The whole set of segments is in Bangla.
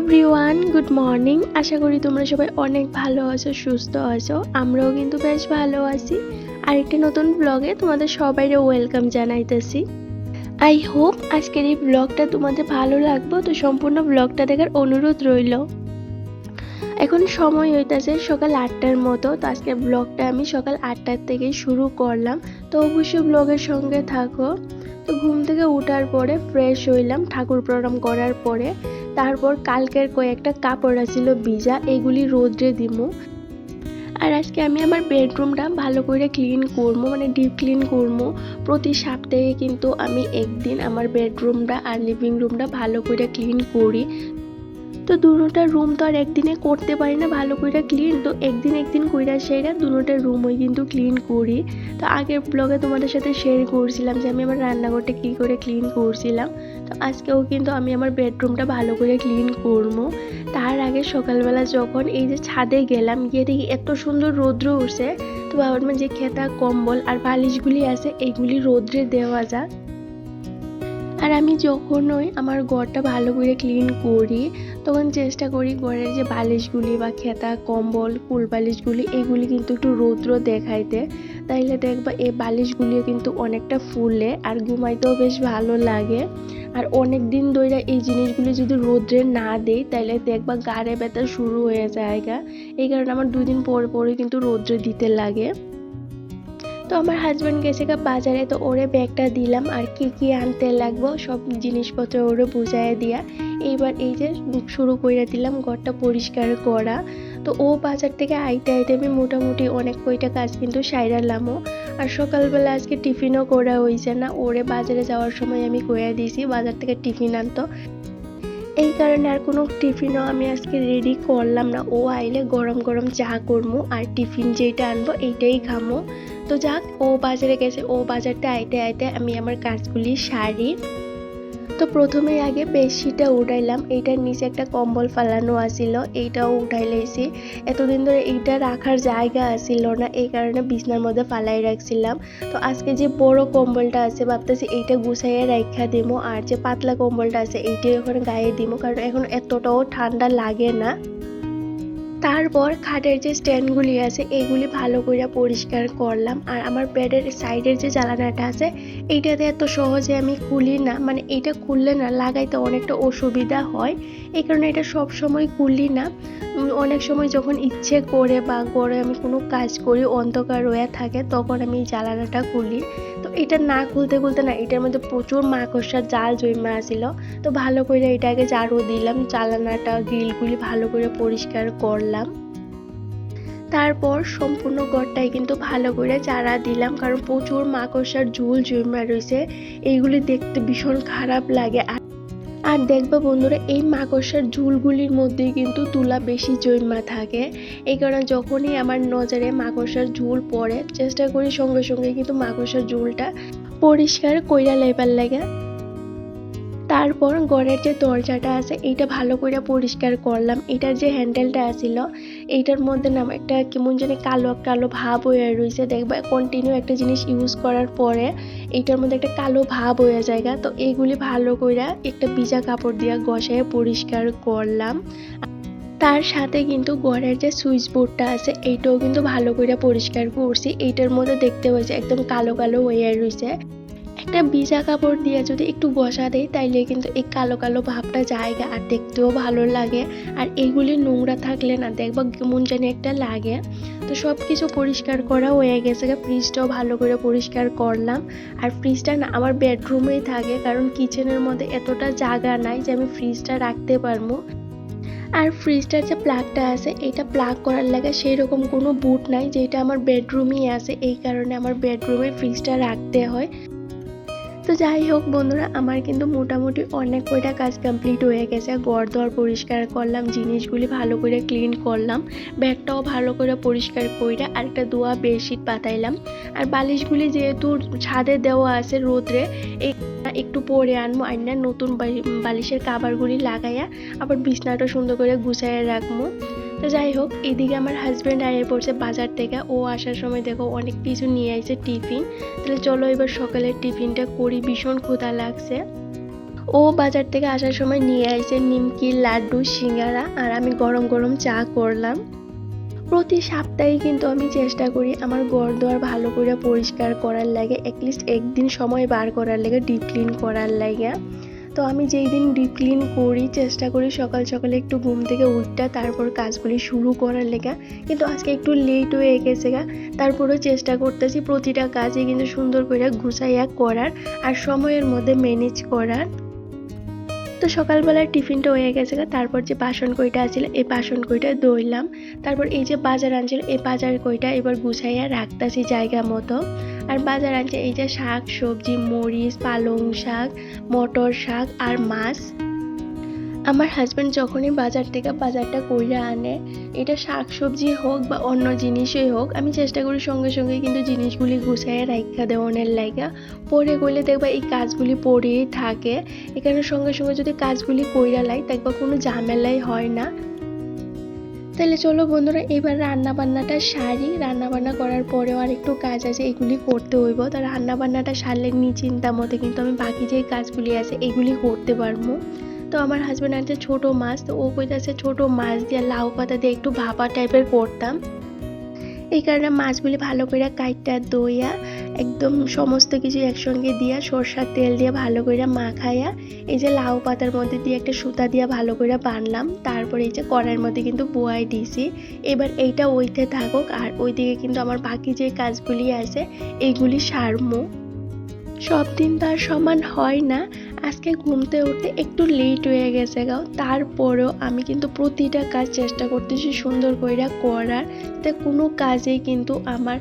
Everyone, good morning. আশা করি তোমরা সবাই অনেক ভালো আছো, সুস্থ আছো। আমরাও কিন্তু বেশ ভালো আছি। আরেকটি নতুন ব্লগে তোমাদের সবাইকে ওয়েলকাম জানাইতেছি। আই হোপ আজকের এই ব্লগটা তোমাদের ভালো লাগবে, তো সম্পূর্ণ ব্লগটা দেখার অনুরোধ রইল। এখন সময় হইতেছে সকাল 8টার মতো। তো আজকের ব্লগটা আমি সকাল 8টার থেকেই শুরু করলাম, তো অবশ্যই ব্লগের সঙ্গে থাকো। তো ঘুম থেকে ওঠার পরে ফ্রেশ হইলাম, ঠাকুর প্রণাম করার পরে। তারপর কালকের কয়েকটা কাপড় আছিল ভিজা, এগুলি রোদ্রে দিমু। আর আজকে আমি আমার বেডরুমটা ভালো করে ক্লিন করবো, মানে ডিপ ক্লিন করবো। প্রতি সপ্তাহে কিন্তু আমি একদিন আমার বেডরুমটা আর লিভিং রুমটা ভালো করে ক্লিন করি। তো দুটোটা রুম তো আর একদিনে করতে পারি না ভালো করে ক্লিন, তো একদিন কইরা সেরা দুটোটা রুমই কিন্তু ক্লিন করি। তো আগের ব্লগে তোমাদের সাথে শেয়ার করছিলাম যে আমি আমার রান্নাঘরটা কী করে ক্লিন করছিলাম। তো আজকেও কিন্তু আমি আমার বেডরুমটা ভালো করে ক্লিন করবো। তার আগে সকালবেলা যখন এই যে ছাদে গেলাম, গিয়ে দেখি এত সুন্দর রৌদ্র উঠছে। তো ভাবলাম যে খেতা কম্বল আর বালিশগুলি আছে এইগুলি রৌদ্রে দেওয়া যাক। আর আমি যখনই আমার ঘরটা ভালো করে ক্লিন করি তখন চেষ্টা করি ঘরের যে বালিশগুলি বা খেতা কম্বল কুল বালিশগুলি এগুলি কিন্তু একটু রৌদ্র দেখাইতে, তাইলে দেখবা এই বালিশগুলিও কিন্তু অনেকটা ফুলে আর ঘুমাইতেও বেশ ভালো লাগে। আর অনেক দিন ধরে এই জিনিসগুলি যদি রৌদ্রে না দেই তাইলে দেখবা গাড়ে ব্যথা শুরু হয়ে যায়। এই কারণে আমার 2 দিন পর পরে কিন্তু রৌদ্রে দিতে লাগে। তো আমার হাজব্যান্ড গেছে বাজারে, তো ওরে ব্যাগটা দিলাম আর কি আনতে লাগবো সব জিনিসপত্র ওরে বুঝাই দিয়া এইবার এই যে শুরু করে দিলাম ঘরটা পরিষ্কার করা। তো ও বাজার থেকে আইতে আমি মোটামুটি অনেক কয়টা কাজ কিন্তু সাইরালামও। আর সকালবেলা আজকে টিফিনও করা হয়েছে না, ওরে বাজারে যাওয়ার সময় আমি কইয়া দিয়েছি বাজার থেকে টিফিন আনতো, এই কারণে আর কোনো টিফিনও আমি আজকে রেডি করলাম না। ও আইলে গরম গরম চা করবো আর টিফিন যেটা আনবো এইটাই খামো। তো যাক, ও বাজারে গেছে, ও বাজারটা আইতে আমি আমার কাজগুলি সারি। তো প্রথমে আগে বেডশিটটা উঠাইলাম, এইটার নিচে একটা কম্বল ফালানো আছিল, এইটাও উঠাই লাইছি। এতদিন ধরে এইটা রাখার জায়গা আছিল না, এই কারণে বিছনার মধ্যে ফালাই রাখছিলাম। তো আজকে যে বড় কম্বলটা আছে ভাবতেছি এইটা গুছাইয়া রাখা দিমো, আর যে পাতলা কম্বলটা আছে এইটা এখন গায়ে দিমো, কারণ এখন এতটাও ঠান্ডা লাগে না। তারপর খাটের যে স্ট্যান্ডগুলি আছে এইগুলি ভালো করে পরিষ্কার করলাম। আর আমার বেডের সাইডের যে জ্বালানাটা আছে এইটাতে এত সহজে আমি খুলি না, মানে এইটা খুললে না লাগাইতে অনেকটা অসুবিধা হয়, এই কারণে এটা সব সময় খুলি না। অনেক সময় যখন ইচ্ছে করে বা ঘরে আমি কোনো কাজ করি অন্ধকার হয়ে থাকে তখন আমি এই জ্বালানাটা খুলি। তো এটা না খুলতে না এটার মধ্যে প্রচুর মাকড়সার জাল জমা আছিল। তো ভালো করে এটাকে ঝাড়ু দিলাম, জ্বালানাটা গ্রিলগুলি ভালো করে পরিষ্কার করলাম। তারপর সম্পূর্ণ ঘরটাই কিন্তু ভালো করে ঝাড়া দিলাম, কারণ প্রচুর মাকড়সার ঝুল জমা রয়েছে, এইগুলি দেখতে ভীষণ খারাপ লাগে। আর দেখবা বন্ধুরা এই মাকড়সার ঝুলগুলির মধ্যেই কিন্তু তুলা বেশি জমা থাকে, এই কারণে যখনই আমার নজরে মাকড়সার ঝুল পড়ে চেষ্টা করি সঙ্গে সঙ্গে কিন্তু মাকড়সার ঝুলটা পরিষ্কার কইরা লাইবার লাগে। তারপর ঘরের যে দরজাটা আছে এইটা ভালো করে পরিষ্কার করলাম। এটার যে হ্যান্ডেলটা আছিল এইটার মধ্যে না একটা কেমন জানি কালো কালো ভাব হয়ে রয়েছে, দেখবা কন্টিনিউ একটা জিনিস ইউজ করার পরে এইটার মধ্যে একটা কালো ভাব হয়ে যায়। তো এইগুলি ভালো করে একটা ভিজা কাপড় দিয়ে ঘষায় পরিষ্কার করলাম। তার সাথে কিন্তু ঘরের যে সুইচ বোর্ডটা আছে এইটাও কিন্তু ভালো করে পরিষ্কার করছি, এইটার মধ্যে দেখতে হয়েছে একদম কালো কালো হয়ে রয়েছে। একটা ভিজা কাপড় দিয়ে যদি একটু ঘষা দেয় তাইলে কিন্তু এই কালো কালো ভাবটা জায়গা আর দেখতেও ভালো লাগে। আর এইগুলি নোংরা থাকলে না দেখবা কেমন জানি একটা লাগে। তো সব কিছু পরিষ্কার করা হয়ে গেছে, ফ্রিজটাও ভালো করে পরিষ্কার করলাম। আর ফ্রিজটা না আমার বেডরুমেই থাকে, কারণ কিচেনের মধ্যে এতটা জায়গা নাই যে আমি ফ্রিজটা রাখতে পারবো। আর ফ্রিজটার যে প্লাগটা আছে এটা প্লাগ করার লাগে সেই রকম কোনো বুট নাই, যেটা আমার বেডরুমেই আছে, এই কারণে আমার বেডরুমে ফ্রিজটা রাখতে হয়। তো যাই হোক বন্ধুরা, আমার কিন্তু মোটামুটি অনেক কয়টা কাজ কমপ্লিট হয়ে গেছে। ঘর দর পরিষ্কার করলাম, জিনিসগুলি ভালো করে ক্লিন করলাম, ব্যাগটাও ভালো করে পরিষ্কার কইরা আর একটা ধোয়া বেডশিট পাতাইলাম। আর বালিশগুলি যেহেতু ছাদে দেওয়া আছে রোদ্রে, একটু পরে আনবো, আইনা নতুন বালিশের কাভারগুলি লাগাইয়া আবার বিছনাটা সুন্দর করে গুছাইয়া রাখবো। তো যাই হোক, এদিকে আমার হাজব্যান্ড আয়ে পড়ছে বাজার থেকে, ও আসার সময় দেখো অনেক কিছু নিয়ে আসছে টিফিন। তাহলে চলো এবার সকালের টিফিনটা করি, ভীষণ ক্ষুধা লাগছে। ও বাজার থেকে আসার সময় নিয়ে আসছে নিমকি, লাড্ডু, সিঙ্গারা, আর আমি গরম গরম চা করলাম। প্রতি সপ্তাহে কিন্তু আমি চেষ্টা করি আমার ঘর-দুয়ার ভালো করে পরিষ্কার করার লাগে, অ্যাটলিস্ট একদিন সময় বার করার লাগে, ডিপ ক্লিন করার লাগে। তো আমি যেই দিন ডিপ ক্লিন করি চেষ্টা করি সকাল সকালে একটু ঘুম থেকে উঠটা তারপর কাজগুলি শুরু করার লেগা, কিন্তু আজকে একটু লেট হয়ে গেছে গা। তারপরেও চেষ্টা করতেছি প্রতিটা কাজে কিন্তু সুন্দর করে গুছাইয়া করার আর সময়ের মধ্যে ম্যানেজ করার। তো সকালবেলার টিফিনটা হয়ে গেছে, তারপর যে বাসন কইটা আছিল এই বাসন কইটা ধুইলাম। তারপর এই যে বাজার আনছিল এই বাজার কইটা এবার গুছাইয়া রাখতাছি জায়গা মতো। আর বাজার আনছে এই যে শাক সবজি, মরিচ, পালং শাক, মটর শাক আর মাছ। আমার হাজব্যান্ড যখনই বাজার থেকে বাজারটা কইরা আনে, এটা শাক সবজি হোক বা অন্য জিনিসই হোক, আমি চেষ্টা করি সঙ্গে সঙ্গে কিন্তু জিনিসগুলি গুছাইয়া রাইখা দেওয়ানের লাইগা। পরে কইলে দেখবা এই কাজগুলি পড়েই থাকে, এখানে সঙ্গে সঙ্গে যদি কাজগুলি কইরা লাই দেখবা কোনো ঝামেলাই হয় না। তাহলে চলো বন্ধুরা এবার রান্না বান্নাটা সারি। রান্না বান্না করার পরেও আর একটু কাজ আছে, এগুলি করতে হইব। তো রান্না বান্নাটা সারলে চিন্তা মতে কিন্তু আমি বাকি যে কাজগুলি আছে এগুলি করতে পারবো। তো আমার হাজব্যান্ড আনছে ছোট মাছ, তো ও কইতাছে ছোট মাছ দিয়ে লাউ পাতা দিয়ে একটু ভাপা টাইপের করতাম। এই কারণে মাছগুলি ভালো করে কাইটা দইয়া একদম সমস্ত কিছু একসঙ্গে দিয়া সরষার তেল দিয়ে ভালো করে মাখাইয়া এই যে লাউ পাতার মধ্যে দিয়ে একটা সুতা দিয়ে ভালো করে বানলাম। তারপরে এই যে কড়াইয়ের মধ্যে কিন্তু বোয়াই দিয়েছি। এবার এইটা ওইতে থাকুক আর ওইদিকে কিন্তু আমার বাকি যে কাজগুলি আছে এইগুলি সারমু। সব দিন তো আর সমান হয় না, আজকে ঘুমতে উঠতে একটু লেট হয়ে গেছে গাও, তারপরেও আমি কিন্তু প্রতিটা কাজ চেষ্টা করতেছি সুন্দর করে করার, যাতে কোনো কাজেই কিন্তু আমার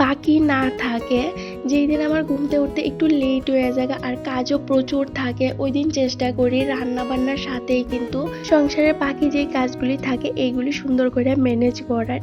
বাকি না থাকে। যেই দিন আমার ঘুমতে উঠতে একটু লেট হয়ে যায় আর কাজও প্রচুর থাকে, ওই দিন চেষ্টা করি রান্না বান্নার সাথেই কিন্তু সংসারের বাকি যে কাজগুলি থাকে এইগুলি সুন্দর করে ম্যানেজ করার।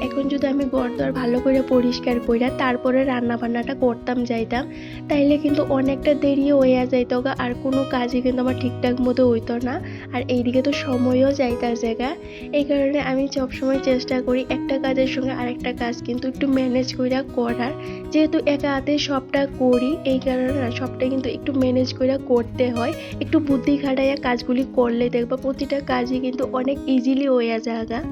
এখন যদি আমি ঘরদোর ভালো করে পরিষ্কার কইরা তারপরে রান্না বান্নাটা করতাম যাইতাম, তাইলে কিন্তু অনেকটা দেরি হয়ে যাইতো গা, আর কোনো কাজই কিন্তু আমার ঠিকঠাক মতো হইতো না। আর এইদিকে তো সময়ও যাইতাছে গা। এই কারণে আমি সবসময় চেষ্টা করি একটা কাজের সঙ্গে আরেকটা কাজ কিন্তু একটু ম্যানেজ কইরা করার। যেহেতু একা হাতে সবটা করি এই কারণে না সবটা কিন্তু একটু ম্যানেজ কইরা করতে হয়। একটু বুদ্ধি খাটাইয়া কাজগুলি করলে দেখবা প্রতিটা কাজই কিন্তু অনেক ইজিলি হয়ে যায় গা।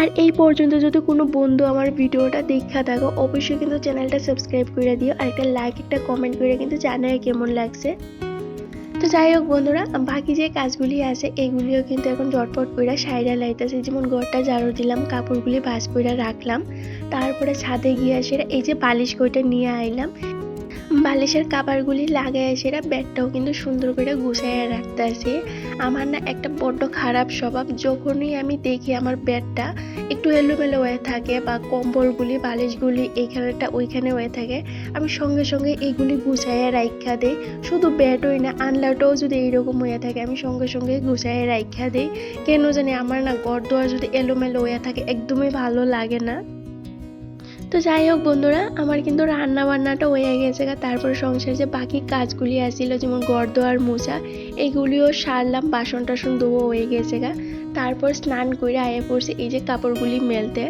আর এই পর্যন্ত যদি কোনো বন্ধু আমার ভিডিওটা দেখা থাকো অবশ্যই কিন্তু চ্যানেলটা সাবস্ক্রাইব করে দিও আর একটা লাইক একটা কমেন্ট করে কিন্তু জানাই কেমন লাগছে। তো যাই হোক বন্ধুরা বাকি যে কাজগুলি আছে এগুলিও কিন্তু এখন ঝটপট করে সাইডা লাইতেছে, যেমন ঘরটা ঝাড়ু দিলাম, কাপড়গুলি ভাঁজ করে রাখলাম, তারপরে ছাদে গিয়ে এসে এই যে বালিশ কইটা নিয়ে আইলাম, বালিশের কাপড়গুলি লাগাই সেরা ব্যাগটাও কিন্তু সুন্দর করে গুছাইয়া রাখতেছি। আমার না একটা বড্ড খারাপ স্বভাব, যখনই আমি দেখি আমার বেডটা একটু এলোমেলো হয়ে থাকে বা কম্বলগুলি বালিশগুলি এইখানেটা ওইখানে হয়ে থাকে, আমি সঙ্গে সঙ্গে এইগুলি গুছাইয়া রাইখা দেই। শুধু বেডই না আনলাটাও যদি এইরকম হয়ে থাকে আমি সঙ্গে সঙ্গে গুছাইয়া রাইখা দেই। কেন জানি আমার না ঘর দুয়ার যদি এলোমেলো হয়ে থাকে একদমই ভালো লাগে না। তো যাই হোক বন্ধুরা আমার কিন্তু রান্না বান্নাটা হয়ে গেছে, তারপর সংসারে যে বাকি কাজগুলি আসছিল যেমন ঘর দোয়ার মোছা এগুলিও সারলাম, বাসন টাসন ধোয়া হয়ে গেছে তারপর স্নান করে আয়ে পড়ছি এই যে কাপড়গুলি মেলতে।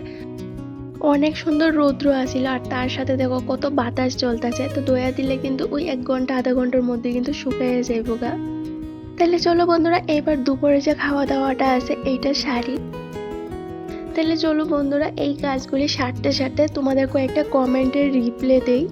অনেক সুন্দর রৌদ্র আসিল আর তার সাথে দেখো কত বাতাস চলতেছে, তো দয়া দিলে কিন্তু ওই 1 ঘন্টা আধা ঘন্টার মধ্যে কিন্তু শুকিয়ে যাইব গা। তাহলে চলো বন্ধুরা এবার দুপুরে যে খাওয়া দাওয়াটা আছে এইটা সারি। তাহলে চলো বন্ধুরা এই কাজগুলি সারতে সারতে তোমাদের কয়েকটা কমেন্টের রিপ্লাই দেই।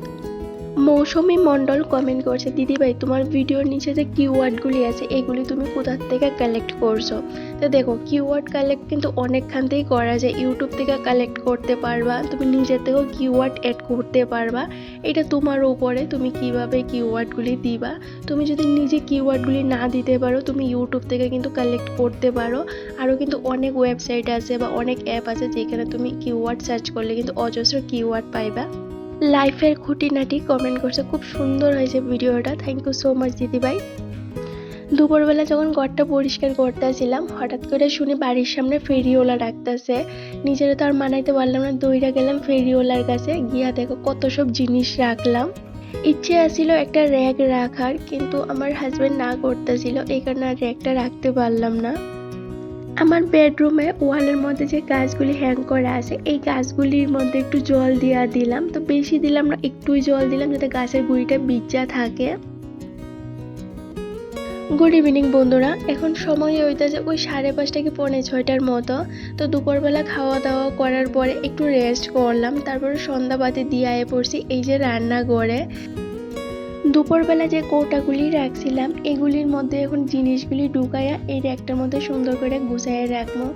মৌসুমী মণ্ডল কমেন্ট করছে, দিদি ভাই তোমার ভিডিওর নিচে যে কিওয়ার্ডগুলি আছে এগুলি তুমি কোথা থেকে কালেক্ট করছো? তো দেখো কিওয়ার্ড কালেক্ট কিন্তু অনেকখান থেকেই করা যায়, ইউটিউব থেকে কালেক্ট করতে পারবা, তুমি নিজের থেকেও কিওয়ার্ড অ্যাড করতে পারবা, এটা তোমার উপরে তুমি কিভাবে কিওয়ার্ডগুলি দিবা। তুমি যদি নিজে কিওয়ার্ডগুলি না দিতে পারো তুমি ইউটিউব থেকে কিন্তু কালেক্ট করতে পারো। আরও কিন্তু অনেক ওয়েবসাইট আছে বা অনেক অ্যাপ আছে যেখানে তুমি কিওয়ার্ড সার্চ করলে কিন্তু অজস্র কিওয়ার্ড পাইবা। লাইফের খুঁটিনাটি কমেন্ট করছে, খুব সুন্দর হয়েছে ভিডিওটা, থ্যাংক ইউ সো মাচ দিদিভাই। দুপুরবেলা যখন ঘরটা পরিষ্কার করতেছিলাম হঠাৎ করে শুনি বাড়ির সামনে ফেরিওয়ালা ডাকতেছে, নিজেরা তো আর মানাইতে পারলাম না, দৌড়া গেলাম ফেরিওয়ালার কাছে, গিয়া দেখো কত সব জিনিস রাখলাম। ইচ্ছে আছিল একটা র্যাক রাখার কিন্তু আমার হাজবেন্ড না করতেছিল, এই কারণে আর র্যাকটা রাখতে পারলাম না। আমার বেডরুমে ওয়ালের মধ্যে যে গাছগুলি হ্যাং করা আছে এই গাছগুলির মধ্যে একটু জল দিয়া দিলাম, তো বেশি দিলাম না একটুই জল দিলাম যাতে গাছের গুঁড়িটা ভিজা থাকে। গুড ইভিনিং বন্ধুরা, এখন সময় হইতেছে ওই 5:30 কি 5:45টার মতো। তো দুপুরবেলা খাওয়া দাওয়া করার পরে একটু রেস্ট করলাম, তারপরে সন্ধ্যাবাতি দিয়ে আয়ে পড়ছি এই যে রান্নাঘরে। দুপুরবেলা যে কৌটাগুলি রাখছিলাম এগুলির মধ্যে এখন জিনিসগুলি ঢুকাইয়া এই র্যাকটার মধ্যে সুন্দর করে গুছাইয়া রাখবো।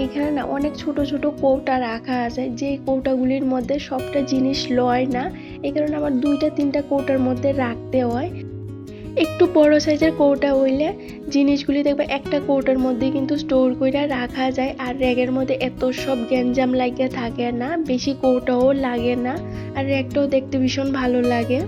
এইখানে না অনেক ছোট ছোট কৌটা রাখা আছে, যে কৌটাগুলির মধ্যে সবটা জিনিস লয় না, এই কারণে আমার 2-3টা কৌটার মধ্যে রাখতে হয়। একটু বড় সাইজের কৌটা হইলে জিনিসগুলি দেখবে একটা কৌটার মধ্যে কিন্তু স্টোর করে রাখা যায়, আর র্যাকের মধ্যে এত সব গ্যাঞ্জাম লাগিয়ে থাকে না, বেশি কৌটাও লাগে না, আর র্যাকটাও দেখতে ভীষণ ভালো লাগে।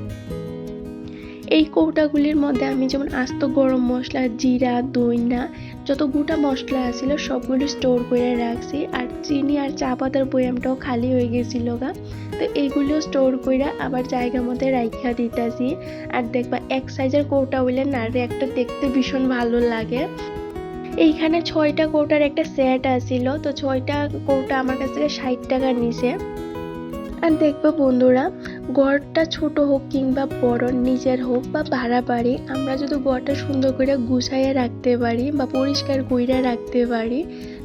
এই কৌটাগুলির মধ্যে আমি যেমন আস্ত গরম মশলা, জিরা, দইনা যত গোটা মশলা আছিল সবগুলো স্টোর করে রাখছি, আর চিনি আর চা পাতার বয়ামটাও খালি হয়ে গেছিল গা। তো এইগুলো স্টোর করে আবার জায়গা মধ্যে রাইখা দিতেছি। আর দেখবা এক সাইজের কৌটা হইলে না একটা দেখতে ভীষণ ভালো লাগে। এইখানে 6টা কৌটার একটা সেট আছিল, তো 6টা কৌটা আমার কাছ থেকে 60 টাকা নিছে। আর দেখবো বন্ধুরা, ঘরটা ছোট হোক কিংবা বড়, নিজের হোক বা ভাড়া বাড়ি, আমরা যদি ঘরটা সুন্দর করে গুছাইয়া রাখতে পারি বা পরিষ্কার কইরা রাখতে পারি,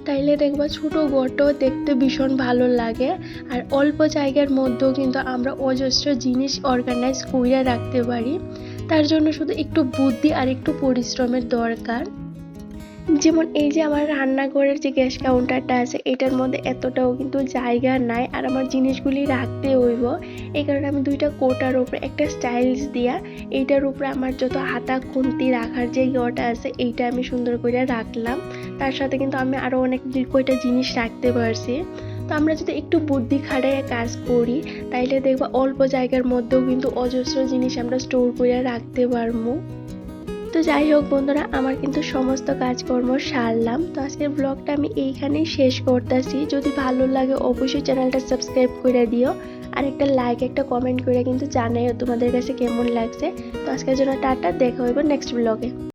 তাইলে দেখবা ছোট ঘরটাও দেখতে ভীষণ ভালো লাগে। আর অল্প জায়গার মধ্যেও কিন্তু আমরা অজস্র জিনিস অর্গানাইজ কইরা রাখতে পারি। তার জন্য শুধু একটু বুদ্ধি আর একটু পরিশ্রমের দরকার। যেমন এই যে আমার রান্নাঘরের যে গ্যাস কাউন্টারটা আছে, এটার মধ্যে এতটাও কিন্তু জায়গা নাই, আর আমার জিনিসগুলি রাখতে হইব। এই কারণে আমি 2টা কোটার উপরে একটা স্টাইলস দিয়া এইটার উপরে আমার যত হাতা খুন্তি রাখার যে ইয়েটা আছে এইটা আমি সুন্দর করে রাখলাম। তার সাথে কিন্তু আমি আরো অনেক কয়টা জিনিস রাখতে পারছি। তো আমরা যদি একটু বুদ্ধি খাটাইয়া কাজ করি, তাইলে দেখবা অল্প জায়গার মধ্যেও কিন্তু অজস্র জিনিস আমরা স্টোর করে রাখতে পারবো। তো যাই হোক বন্ধুরা, আমার কিন্তু সমস্ত কাজকর্ম সারলাম। তো আজকের ব্লগটা আমি এইখানেই শেষ করতেছি। যদি ভালো লাগে অবশ্যই চ্যানেলটা সাবস্ক্রাইব করে দিও, আর একটা লাইক একটা কমেন্ট করে কিন্তু জানাইও তোমাদের কাছে কেমন লাগছে। তো আজকের জন্য টাটা, দেখা হইব নেক্সট ব্লগে।